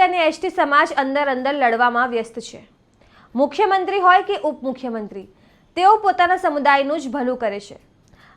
અને એસટી સમાજ અંદર લડવામાં વ્યસ્ત છે। મુખ્યમંત્રી હોય કે ઉપમુખ્યમંત્રી, તેઓ પોતાના સમુદાયનું જ ભલું કરે છે।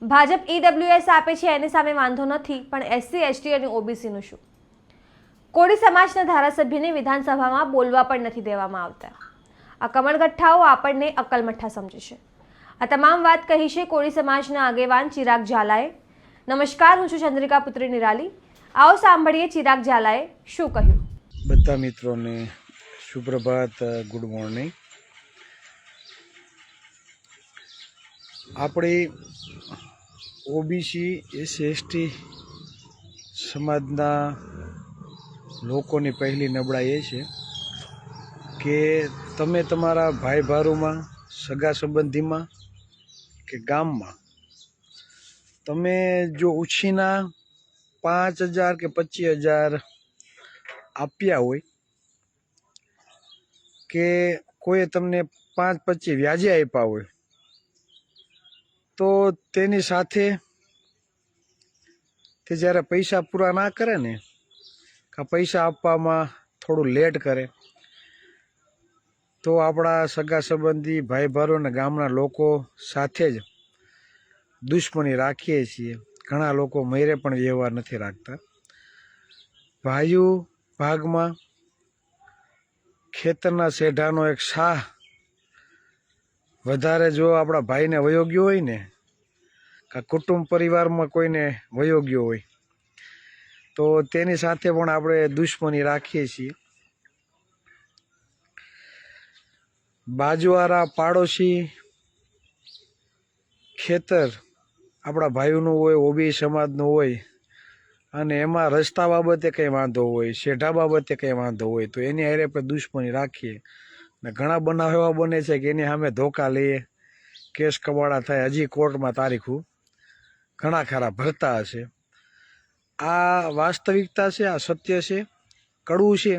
ભાજપ ઈડબ્લ્યુએસ આપે છે એની સામે વાંધો નથી, પણ એસસી, એસટી અને ઓબીસીનું શું? કોળી સમાજના ધારાસભ્યને વિધાનસભામાં બોલવા પણ નથી દેવામાં આવતા। આ કમળગઠ્ઠાઓ આપણને અકલમઠ્ઠા સમજે છે। આ તમામ વાત કહી છે કોળી સમાજના આગેવાન ચિરાગ ઝાલાએ। નમસ્કાર, હું છું ચંદ્રિકા પુત્રી નિરાલી। आओ सांभळीए चिराग झालाए શું કહ્યું। બધા મિત્રોને સુપ્રભાત, ગુડ મોર્નિંગ। આપણી ઓબીસી એસસી એસટી સમાજના લોકોની પહેલી નબળાઈ એ છે કે તમે તમારા ભાઈ ભારુમાં, સગા સંબંધીમાં કે ગામમાં તમે જો ઉછીના 5,000 કે 25,000 આપ્યા હોય કે કોઈએ તમને 5-25 વ્યાજે આપ્યા હોય, તો તેની સાથે તે જ્યારે પૈસા પૂરા ના કરે ને, કે પૈસા આપવામાં થોડું લેટ કરે, તો આપણા સગા સંબંધી, ભાઈ ભારો અને ગામના લોકો સાથે જ દુશ્મની રાખીએ છીએ। ઘણા લોકો મયરે પણ વ્યવહાર નથી રાખતા। ભાઈઓ ભાગમાં ખેતરના શેઢાનો એક શાહ વધારે જો આપણા ભાઈને વયો ગયો હોય ને, કે કુટુંબ પરિવારમાં કોઈને વયો ગયો હોય, તો તેની સાથે પણ આપણે દુશ્મની રાખીએ છીએ। બાજુવાળા પાડોશી ખેતર આપણા ભાઈઓનું હોય, ઓબી સમાજનું હોય, અને એમાં રસ્તા બાબતે કંઈ વાંધો હોય, શેઢા બાબતે કંઈ વાંધો હોય, તો એની હારે આપણે દુશ્મની રાખીએ। ને ઘણા બનાવ એવા બને છે કે એની સામે ધોકા લઈએ, કેસ કબાડા થાય, હજી કોર્ટમાં તારીખું ઘણા ખરા ભરતા હશે। આ વાસ્તવિકતા છે, આ સત્ય છે, કડવું છે,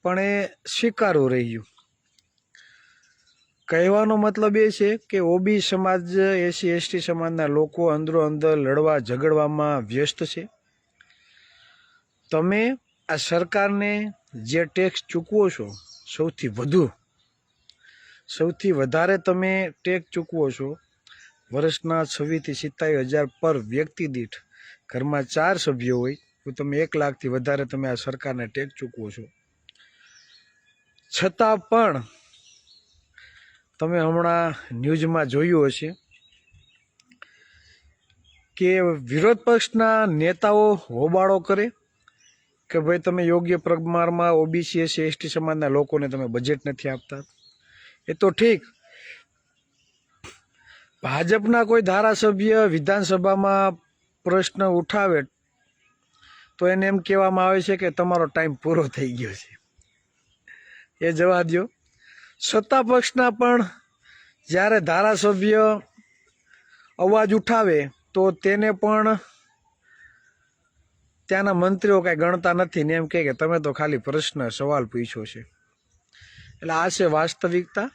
પણ એ સ્વીકારવું રહ્યું। કહેવાનો મતલબ એ છે કે ઓબી સમાજ, એસસી એસટી સમાજના લોકો અંદરો અંદર લડવા ઝઘડવામાં વ્યસ્ત છે। તમે આ સરકારને જે ટેક્સ ચૂકવો છો, સૌથી વધારે તમે ટેક્સ ચૂકવો છો, વર્ષના 26,000 થી 27,000 પર વ્યક્તિ દીઠ, ઘરમાં 4 સભ્યો હોય તો તમે 1 લાખથી વધારે તમે આ સરકારને ટેક્સ ચૂકવો છો। છતાં પણ તમે હમણાં ન્યૂઝમાં જોયું હશે કે વિરોધ પક્ષના નેતાઓ હોબાળો કરે કે ભાઈ તમે યોગ્ય પ્રમાણમાં ઓબીસી એસસી એસટી સમાજના લોકોને તમે બજેટ નથી આપતા। એ તો ઠીક, ભાજપના કોઈ ધારાસભ્ય વિધાનસભામાં પ્રશ્ન ઉઠાવે તો એને એમ કહેવામાં આવે છે કે તમારો ટાઈમ પૂરો થઈ ગયો છે। એ જવા દો। સત્તા પક્ષના પણ જ્યારે ધારાસભ્ય અવાજ ઉઠાવે તો તેને પણ ત્યાંના મંત્રીઓ કાંઈ ગણતા નથી ને એમ કહે કે તમે તો ખાલી પ્રશ્ન સવાલ પૂછ્યો છે। એટલે આ છે વાસ્તવિકતા।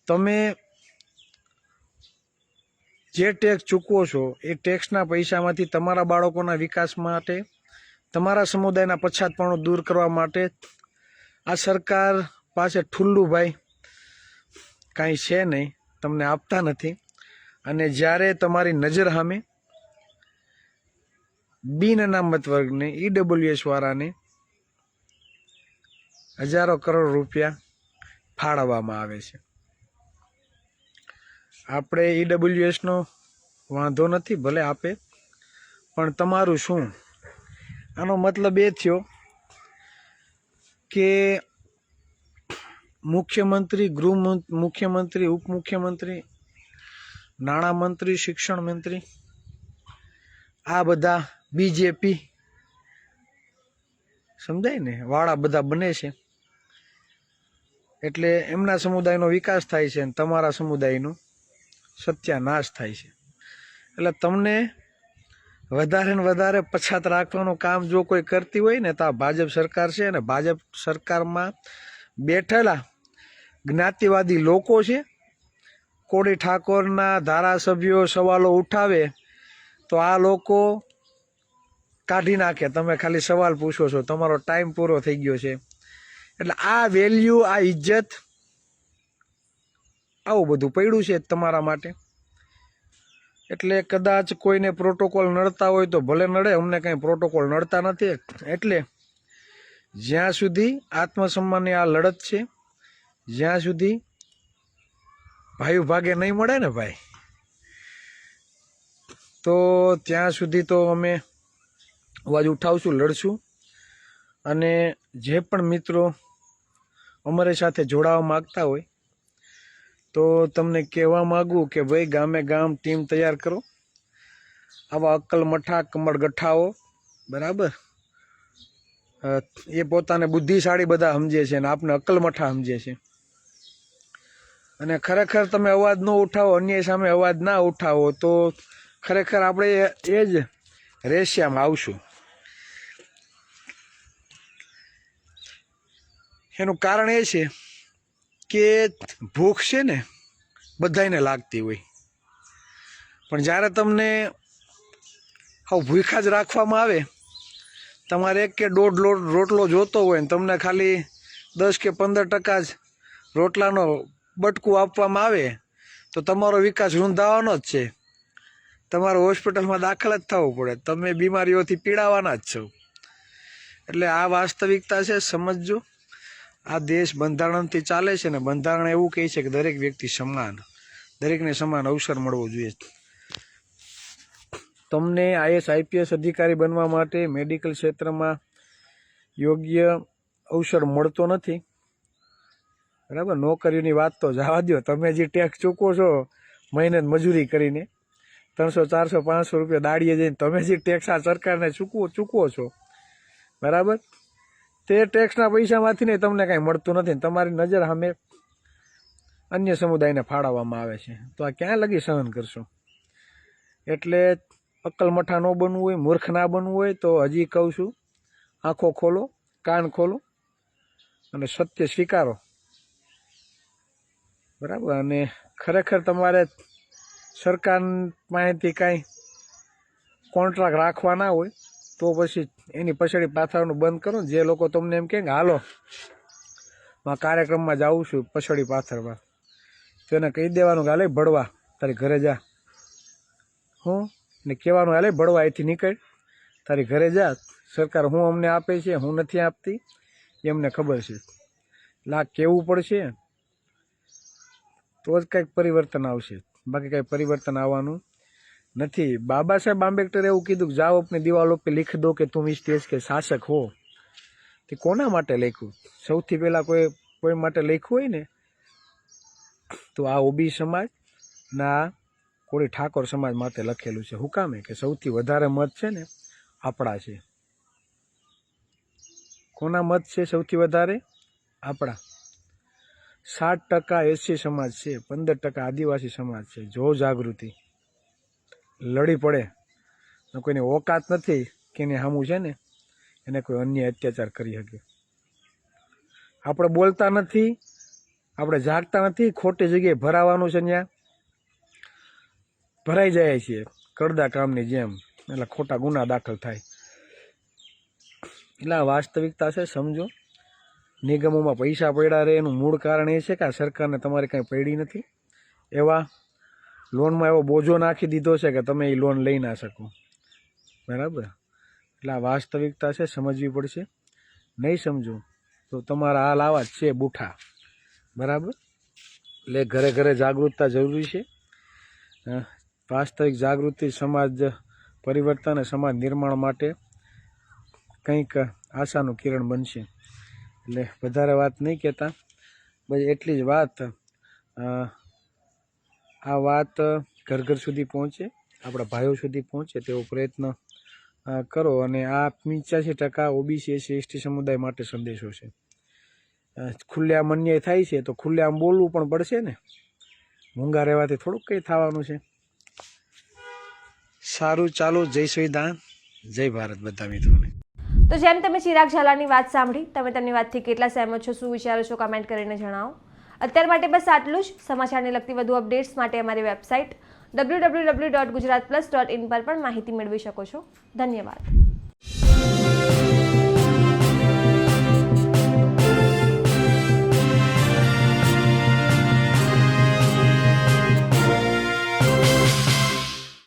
તમે જે ટેક્સ ચૂકવો છો એ ટેક્સના પૈસામાંથી તમારા બાળકોના વિકાસ માટે, તમારા સમુદાયના પછાતપણું દૂર કરવા માટે આ સરકાર પાસે ઠુલ્લું ભાઈ કાંઈ છે નહીં, તમને આપતા નથી। અને જ્યારે તમારી નજર સામે બિન અનામત વર્ગને, ઈડબ્લ્યુએસ વાળાને હજારો કરોડ રૂપિયા ફાળવવામાં આવે છે। આપણે ઈડબ્લ્યુએસનો વાંધો નથી, ભલે આપે, પણ તમારું શું? આનો મતલબ એ થયો કે મુખ્યમંત્રી, મુખ્યમંત્રી, ઉપમુખ્યમંત્રી, નાણામંત્રી, શિક્ષણ મંત્રી, આ બધા બીજેપી સમજાય ને વાળા બધા બને છે, એટલે એમના સમુદાયનો વિકાસ થાય છે અને તમારા સમુદાયનો સત્યાનાશ થાય છે। એટલે તમને વધારે ને વધારે પછાત રાખવાનું કામ જો કોઈ કરતી હોય ને તો આ ભાજપ સરકાર છે। અને ભાજપ સરકારમાં બેઠેલા જ્ઞાતિવાદી લોકો છે। કોળી ઠાકોરના ધારાસભ્યો સવાલો ઉઠાવે તો આ લોકો કાઢી નાખે. તમે ખાલી સવાલ પૂછો છો, તમારો ટાઈમ પૂરો થઈ ગયો છે. એટલે આ વેલ્યુ, આ ઇજ્જત, આવું બધું પડ્યું છે તમારા માટે. એટલે કદાચ કોઈને પ્રોટોકોલ નડતા હોય તો ભલે નડે, અમને કંઈ પ્રોટોકોલ નડતા નથી. એટલે જ્યાં સુધી આત્મસન્માનની આ લડત છે, જ્યાં સુધી ભાઈ ભાગે નહીં મળે ને ભાઈ, તો ત્યાં સુધી તો અમે અવાજ ઉઠાવશું, લડશું. અને જે પણ મિત્રો અમારી સાથે જોડાવા માગતા હોય તો તમને કહેવા માગું કે ભાઈ ગામે ગામ ટીમ તૈયાર કરો. આવા અક્કલ મઠા કમળ ગઠાઓ, બરાબર, એ પોતાને બુદ્ધિશાળી બધા સમજે છે અને આપને અક્કલ મઠા સમજે છે. અને ખરેખર તમે અવાજ ન ઉઠાવો, અન્ય સામે અવાજ ના ઉઠાવો તો ખરેખર આપણે એ જ રેશિયામાં આવશું. એનું કારણ એ છે કે ભૂખ છે ને બધાને લાગતી હોય, પણ જ્યારે તમને આવું ભૂખા જ રાખવામાં આવે, તમારે 1 કે 1.5 રોટલો જોતો હોય ને તમને ખાલી 10 કે 15% જ રોટલાનો બટકું આપવામાં આવે તો તમારો વિકાસ રૂંધાવાનો જ છે. તમારે હોસ્પિટલમાં દાખલ જ થવું પડે, તમે બીમારીઓથી પીડાવાના જ છો. એટલે આ વાસ્તવિકતા છે, સમજજો. આ દેશ બંધારણથી ચાલે છે ને બંધારણ એવું કહે છે કે દરેક વ્યક્તિ સમાન, દરેકને સમાન અવસર મળવો જોઈએ. તમને IAS IPS અધિકારી બનવા માટે મેડિકલ ક્ષેત્રમાં યોગ્ય અવસર મળતો નથી, બરાબર. નોકરીની વાત તો જવા દો, તમે જે ટેક્સ ચૂકવો છો મહેનત મજૂરી કરીને 300 400 500 રૂપિયા દાડીએ જઈને તમે જે ટેક્સ આ સરકારને ચૂકવો છો, બરાબર, તે ટેક્સના પૈસામાંથી નહીં તમને કાંઈ મળતું નથી. તમારી નજર સામે અન્ય સમુદાયને ફાળવવામાં આવે છે, તો આ ક્યાં લગી સહન કરશો? એટલે અક્કલ મઠા ન બનવું હોય, મૂર્ખ ના બનવું હોય તો હજી કહું છું, આંખો ખોલો, કાન ખોલો અને સત્ય સ્વીકારો, બરાબર. અને ખરેખર તમારે સરકાર પાસેથી કાંઈ કોન્ટ્રાક્ટ રાખવા ના હોય તો પછી એની પછડી પાથરવાનું બંધ કરો. જે લોકો તમને એમ કહે કે હાલો આ કાર્યક્રમમાં જાઉં છું પછડી પાથરવા, તો એને કહી દેવાનું કે હાલે ભળવા તારી ઘરે જા. હું ને કહેવાનું હાલે ભળવા અહીંથી નીકળ, તારી ઘરે જા. સરકાર હું અમને આપે છે, હું નથી આપતી, એ અમને ખબર છે. એટલે આ કહેવું પડશે તો જ કંઈક પરિવર્તન આવશે, બાકી કંઈ પરિવર્તન આવવાનું નથી. બાબા સાહેબ આંબેડકરે એવું કીધું કે જાઓ अपनी दीवालों पे लिख दो कि तुम इस देश के शासक हो. તે કોના માટે લખ્યું? સૌથી પહેલાં કોઈ માટે લખ્યું હોય ને તો આ ઓબી સમાજ ના કોળી ઠાકોર સમાજ માટે લખેલું છે. શું કામે કે સૌથી વધારે મત છે ને આપણા છે. કોના મત છે સૌથી વધારે? આપણા. 60% એસસી સમાજ છે, 15% આદિવાસી સમાજ છે. જો જાગૃતિ લડી પડે, કોઈની ઓકાત નથી કે એને સામું છે ને એને કોઈ અન્ય અત્યાચાર કરી શકે. આપણે બોલતા નથી, આપણે જાગતા નથી, ખોટી જગ્યાએ ભરાવાનું છે, ત્યાં ભરાઈ જાય છે કરદા કામની જેમ, એટલે ખોટા ગુના દાખલ થાય. એટલે આ વાસ્તવિકતા છે, સમજો. નિગમોમાં પૈસા પડ્યા રહે એનું મૂળ કારણ એ છે કે આ સરકારને તમારે કાંઈ પડી નથી. એવા લોનમાં એવો બોજો નાખી દીધો છે કે તમે એ લોન લઈ ના શકો, બરાબર. એટલે આ વાસ્તવિકતા છે, સમજવી પડશે. નહીં સમજો તો તમારા હાલ આવા જ છે બુઠા, બરાબર. એટલે ઘરે ઘરે જાગૃતતા જરૂરી છે. વાસ્તવિક જાગૃતિ સમાજ પરિવર્તન અને સમાજ નિર્માણ માટે કંઈક આશાનું કિરણ બનશે. એટલે વધારે વાત નહીં કહેતા, બસ એટલી જ વાત. આ વાત ઘર ઘર સુધી પહોંચે, આપણા ભાઈઓ સુધી પહોંચે તેવો પ્રયત્ન કરો. અને આ 85% ઓબીસી SC ST સમુદાય માટે સંદેશો છે. ખુલ્લેઆમ અન્યાય થાય છે તો ખુલ્લેઆમ બોલવું પણ પડશે ને. મૂંગા રહેવાથી થોડુંક કંઈ થવાનું છે. સારું, ચાલો. જય સંવિધાન, જય ભારત બધા મિત્રોને. તો જેમ તમે ચિરાગ ઝાલાની વાત સાંભળી, તમે તેમની વાતથી કેટલા સહેમત છો, શું વિચારો છો, કમેન્ટ કરીને જણાવો. અત્યાર માટે બસ આટલું જ. સમાચારને લગતી વધુ અપડેટ્સ માટે અમારી વેબસાઇટ www.gujaratplus.in પર પણ માહિતી મેળવી શકો છો. ધન્યવાદ.